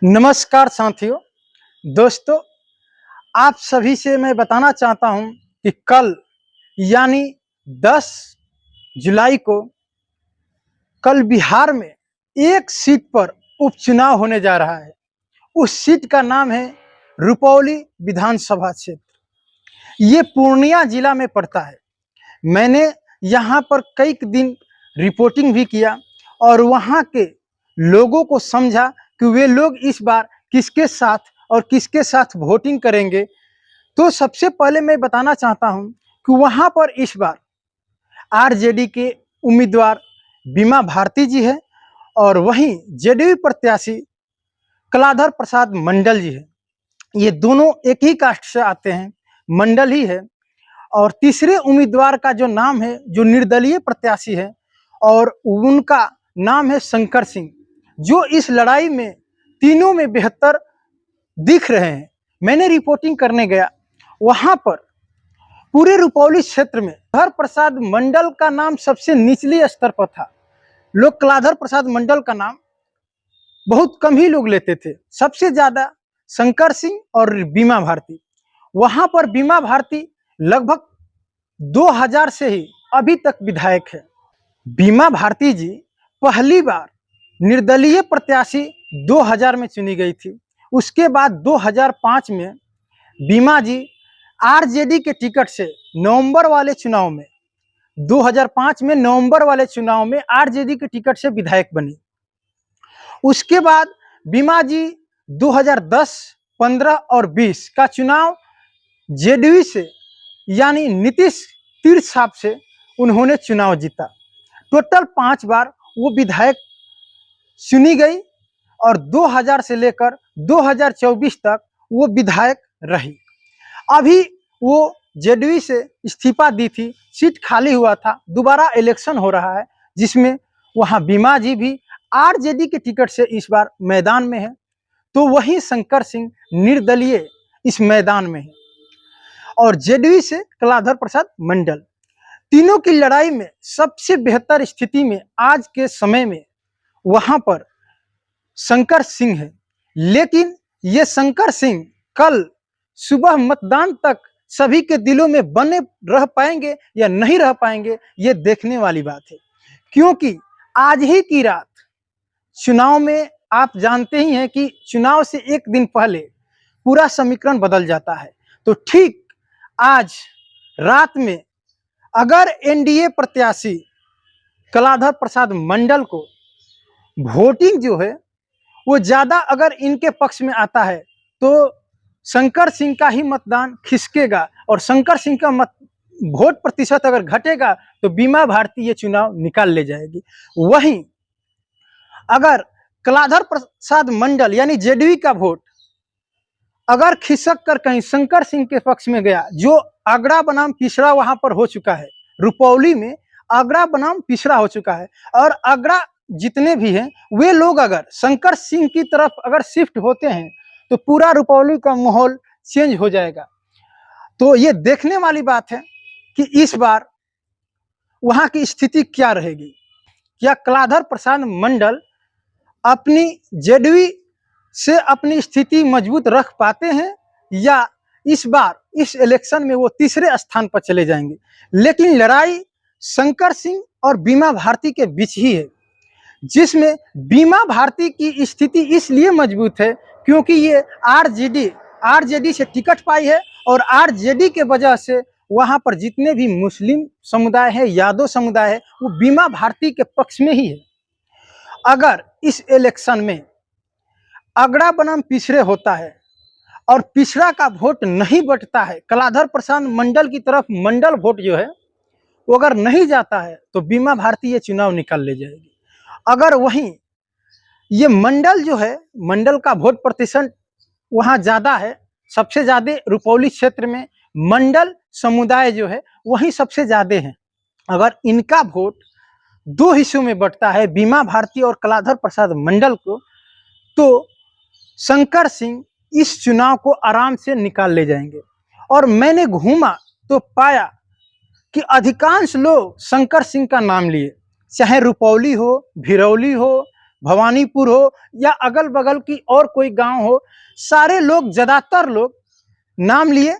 नमस्कार साथियों, दोस्तों, आप सभी से मैं बताना चाहता हूं कि कल यानी 10 जुलाई को कल बिहार में एक सीट पर उपचुनाव होने जा रहा है। उस सीट का नाम है रुपौली विधानसभा क्षेत्र। ये पूर्णिया जिला में पड़ता है। मैंने यहाँ पर कई दिन रिपोर्टिंग भी किया और वहाँ के लोगों को समझा कि वे लोग इस बार किसके साथ और किसके साथ वोटिंग करेंगे। तो सबसे पहले मैं बताना चाहता हूं कि वहां पर इस बार आरजेडी के उम्मीदवार बीमा भारती जी है और वहीं जेडीयू प्रत्याशी कलाधर प्रसाद मंडल जी है। ये दोनों एक ही कास्ट से आते हैं, मंडल ही है। और तीसरे उम्मीदवार का जो नाम है, जो निर्दलीय प्रत्याशी है, और उनका नाम है शंकर सिंह, जो इस लड़ाई में तीनों में बेहतर दिख रहे हैं। मैंने रिपोर्टिंग करने गया, वहां पर पूरे रुपौली क्षेत्र में कलाधर प्रसाद मंडल का नाम सबसे निचले स्तर पर था। लोग कलाधर प्रसाद मंडल का नाम बहुत कम ही लोग लेते थे। सबसे ज्यादा शंकर सिंह और बीमा भारती। वहां पर बीमा भारती लगभग 2000 से ही अभी तक विधायक है। बीमा भारती जी पहली बार निर्दलीय प्रत्याशी 2000 में चुनी गई थी। उसके बाद 2005 में बीमा जी आरजेडी के टिकट से नवंबर वाले चुनाव में 2005 में नवंबर वाले चुनाव में आरजेडी के टिकट से विधायक बनी। उसके बाद बीमा जी 2010, 15 और 20 का चुनाव जेडीयू से यानी नीतीश तीर्थ साहब से उन्होंने चुनाव जीता। टोटल 5 बार वो विधायक चुनी गई और 2000 से लेकर 2024 तक वो विधायक रही। अभी वो जेडीयू से इस्तीफा दी थी, सीट खाली हुआ था, दोबारा इलेक्शन हो रहा है जिसमें वहां बीमा जी भी आरजेडी के टिकट से इस बार मैदान में है। तो वहीं शंकर सिंह निर्दलीय इस मैदान में है और जेडीयू से कलाधर प्रसाद मंडल। तीनों की लड़ाई में सबसे बेहतर स्थिति में आज के समय में वहां पर शंकर सिंह है। लेकिन ये शंकर सिंह कल सुबह मतदान तक सभी के दिलों में बने रह पाएंगे या नहीं रह पाएंगे, ये देखने वाली बात है। क्योंकि आज ही की रात चुनाव में आप जानते ही हैं कि चुनाव से एक दिन पहले पूरा समीकरण बदल जाता है। तो ठीक आज रात में अगर एनडीए प्रत्याशी कलाधर प्रसाद मंडल को वोटिंग जो है वो ज्यादा अगर इनके पक्ष में आता है तो शंकर सिंह का ही मतदान खिसकेगा और शंकर सिंह का वोट प्रतिशत अगर घटेगा तो बीमा भारती ये चुनाव निकाल ले जाएगी। वहीं अगर कलाधर प्रसाद मंडल यानी जेडीयू का वोट अगर खिसक कर कहीं शंकर सिंह के पक्ष में गया, जो आगरा बनाम पिछड़ा वहां पर हो चुका है, रुपौली में आगरा बनाम पिछड़ा हो चुका है और आगरा जितने भी हैं वे लोग अगर शंकर सिंह की तरफ अगर शिफ्ट होते हैं तो पूरा रुपौली का माहौल चेंज हो जाएगा। तो ये देखने वाली बात है कि इस बार वहां की स्थिति क्या रहेगी। क्या कलाधर प्रसाद मंडल अपनी जेडीयू से अपनी स्थिति मजबूत रख पाते हैं या इस बार इस इलेक्शन में वो तीसरे स्थान पर चले जाएंगे। लेकिन लड़ाई शंकर सिंह और बीमा भारती के बीच ही है, जिसमें बीमा भारती की स्थिति इसलिए मजबूत है क्योंकि ये आरजेडी से टिकट पाई है और आरजेडी के वजह से वहां पर जितने भी मुस्लिम समुदाय है, यादव समुदाय है, वो बीमा भारती के पक्ष में ही है। अगर इस इलेक्शन में आगरा बनाम पिछड़े होता है और पिछड़ा का वोट नहीं बटता है, कलाधर प्रसाद मंडल की तरफ मंडल वोट जो है वो अगर नहीं जाता है तो बीमा भारती ये चुनाव निकाल ले जाएगी। अगर वहीं ये मंडल जो है, मंडल का वोट प्रतिशत वहां ज्यादा है, सबसे ज्यादा रुपौली क्षेत्र में मंडल समुदाय जो है वहीं सबसे ज्यादा है। अगर इनका वोट 2 हिस्सों में बंटता है, बीमा भारती और कलाधर प्रसाद मंडल को, तो शंकर सिंह इस चुनाव को आराम से निकाल ले जाएंगे। और मैंने घूमा तो पाया कि अधिकांश लोग शंकर सिंह का नाम लिए, चाहे रुपौली हो, भिरौली हो, भवानीपुर हो या अगल बगल की और कोई गांव हो, सारे लोग, ज्यादातर लोग नाम लिए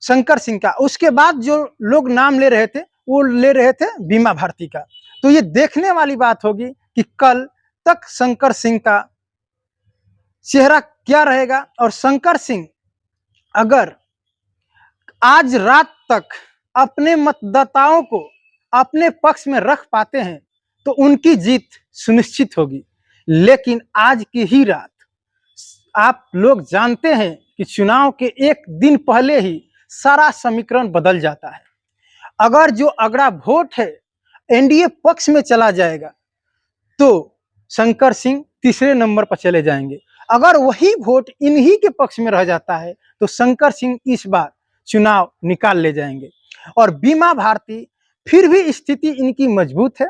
शंकर सिंह का। उसके बाद जो लोग नाम ले रहे थे वो ले रहे थे बीमा भारती का। तो ये देखने वाली बात होगी कि कल तक शंकर सिंह का चेहरा क्या रहेगा, और शंकर सिंह अगर आज रात तक अपने मतदाताओं को अपने पक्ष में रख पाते हैं तो उनकी जीत सुनिश्चित होगी। लेकिन आज की ही रात आप लोग जानते हैं कि चुनाव के एक दिन पहले ही सारा समीकरण बदल जाता है। अगर जो अगला वोट है एनडीए पक्ष में चला जाएगा तो शंकर सिंह तीसरे नंबर पर चले जाएंगे। अगर वही वोट इन्हीं के पक्ष में रह जाता है तो शंकर सिंह इस बार चुनाव निकाल ले जाएंगे। और बीमा भारती फिर भी स्थिति इनकी मजबूत है,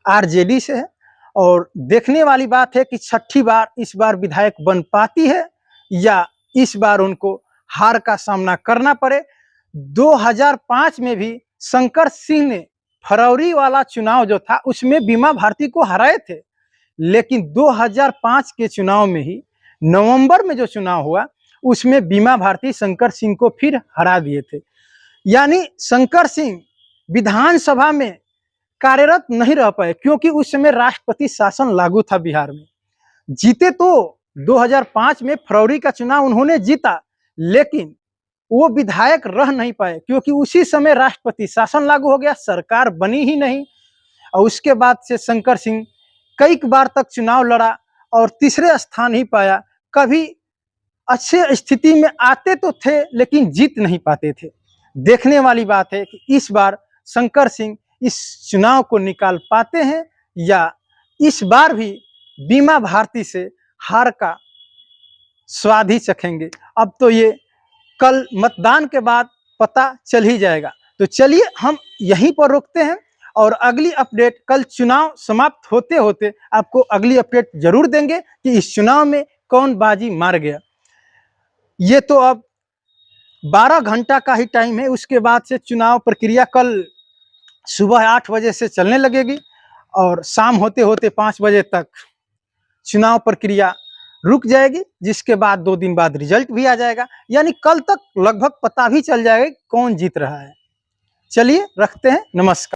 आरजेडी से है, और देखने वाली बात है कि छठी बार इस बार विधायक बन पाती है या इस बार उनको हार का सामना करना पड़े। 2005 में भी शंकर सिंह ने फरवरी वाला चुनाव जो था उसमें बीमा भारती को हराए थे, लेकिन 2005 के चुनाव में ही नवंबर में जो चुनाव हुआ उसमें बीमा भारती शंकर सिंह को फिर हरा दिए थे। यानी शंकर सिंह विधानसभा में कार्यरत नहीं रह पाए क्योंकि उस समय राष्ट्रपति शासन लागू था बिहार में। जीते तो 2005 में फरवरी का चुनाव उन्होंने जीता, लेकिन वो विधायक रह नहीं पाए क्योंकि उसी समय राष्ट्रपति शासन लागू हो गया, सरकार बनी ही नहीं। और उसके बाद से शंकर सिंह कई बार तक चुनाव लड़ा और तीसरे स्थान ही पाया। कभी अच्छे स्थिति में आते तो थे लेकिन जीत नहीं पाते थे। देखने वाली बात है कि इस बार शंकर सिंह इस चुनाव को निकाल पाते हैं या इस बार भी बीमा भारती से हार का स्वाद ही चखेंगे। अब तो ये कल मतदान के बाद पता चल ही जाएगा। तो चलिए हम यहीं पर रोकते हैं और अगली अपडेट कल चुनाव समाप्त होते होते आपको अगली अपडेट जरूर देंगे कि इस चुनाव में कौन बाजी मार गया। ये तो अब 12 घंटा का ही टाइम है, उसके बाद से चुनाव प्रक्रिया कल सुबह 8 बजे से चलने लगेगी और शाम होते होते 5 बजे तक चुनाव प्रक्रिया रुक जाएगी, जिसके बाद 2 दिन बाद रिजल्ट भी आ जाएगा। यानी कल तक लगभग पता भी चल जाएगा कौन जीत रहा है। चलिए रखते हैं, नमस्कार।